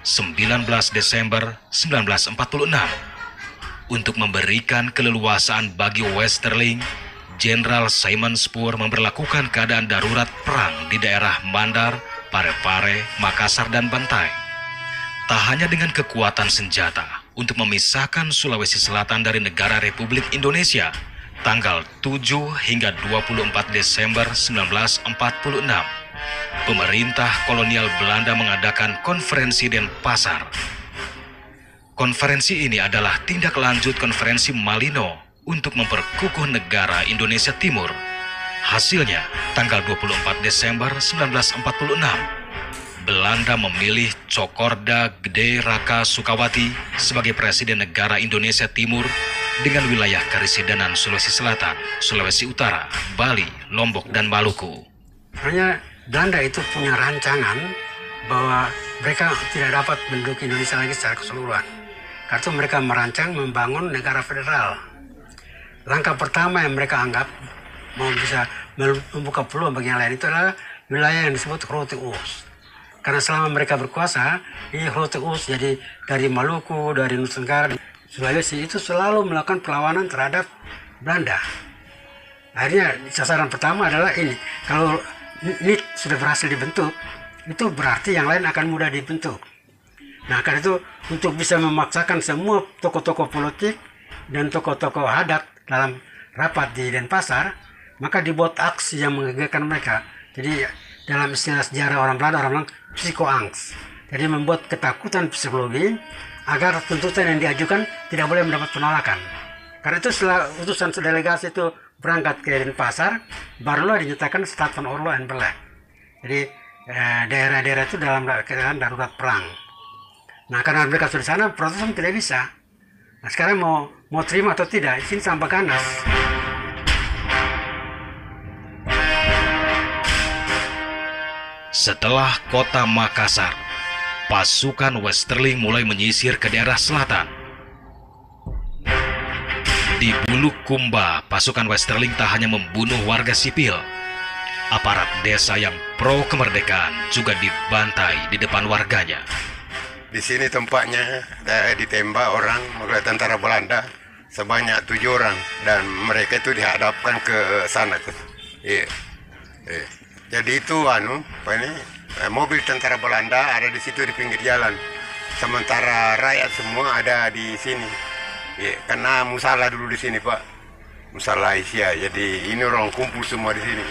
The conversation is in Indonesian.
19 Desember 1946. Untuk memberikan keleluasaan bagi Westerling, Jenderal Simon Spoor memberlakukan keadaan darurat perang di daerah Mandar, Parepare, Makassar, dan Bantai. Tak hanya dengan kekuatan senjata untuk memisahkan Sulawesi Selatan dari negara Republik Indonesia, tanggal 7 hingga 24 Desember 1946, pemerintah kolonial Belanda mengadakan konferensi Denpasar. Konferensi ini adalah tindak lanjut konferensi Malino untuk memperkukuh negara Indonesia Timur. Hasilnya, tanggal 24 Desember 1946, Belanda memilih Cokorda Gede Raka Sukawati sebagai Presiden Negara Indonesia Timur dengan wilayah Karisidenan Sulawesi Selatan, Sulawesi Utara, Bali, Lombok, dan Maluku. Sebenarnya Belanda itu punya rancangan bahwa mereka tidak dapat menduduki Indonesia lagi secara keseluruhan. Karena itu mereka merancang membangun negara federal. Langkah pertama yang mereka anggap mau bisa membuka peluang bagi yang lain itu adalah wilayah yang disebut Grote-Oos. Karena selama mereka berkuasa, ini Grote-Oos, jadi dari Maluku, dari Nusa Tenggara, Sulawesi itu selalu melakukan perlawanan terhadap Belanda. Akhirnya sasaran pertama adalah ini. Kalau ini sudah berhasil dibentuk, itu berarti yang lain akan mudah dibentuk. Nah, karena itu untuk bisa memaksakan semua tokoh-tokoh politik dan tokoh-tokoh adat dalam rapat di Denpasar, maka dibuat aksi yang menggegarkan mereka. Jadi dalam istilah sejarah orang Belanda, orang bilang psikoangst. Jadi membuat ketakutan psikologi agar tuntutan yang diajukan tidak boleh mendapat penolakan. Karena itu setelah utusan delegasi itu berangkat ke Denpasar, barulah dinyatakan Staat van Oorlog en Beleg. Jadi daerah-daerah itu dalam keadaan darurat perang. Nah, karena mereka sudah di sana, Protestan tidak bisa. Nah, sekarang mau terima atau tidak, di sini sampai ganas. Setelah kota Makassar, pasukan Westerling mulai menyisir ke daerah selatan. Di Bulukumba, pasukan Westerling tak hanya membunuh warga sipil. Aparat desa yang pro kemerdekaan juga dibantai di depan warganya. Di sini tempatnya ditembak orang oleh tentara Belanda sebanyak 7 orang dan mereka itu dihadapkan ke sana tuh. Iya. Jadi itu mobil tentara Belanda ada di situ di pinggir jalan. Sementara rakyat semua ada di sini. Iya, karena musala dulu di sini, Pak. Musala Asia. Jadi ini orang kumpul semua di sini.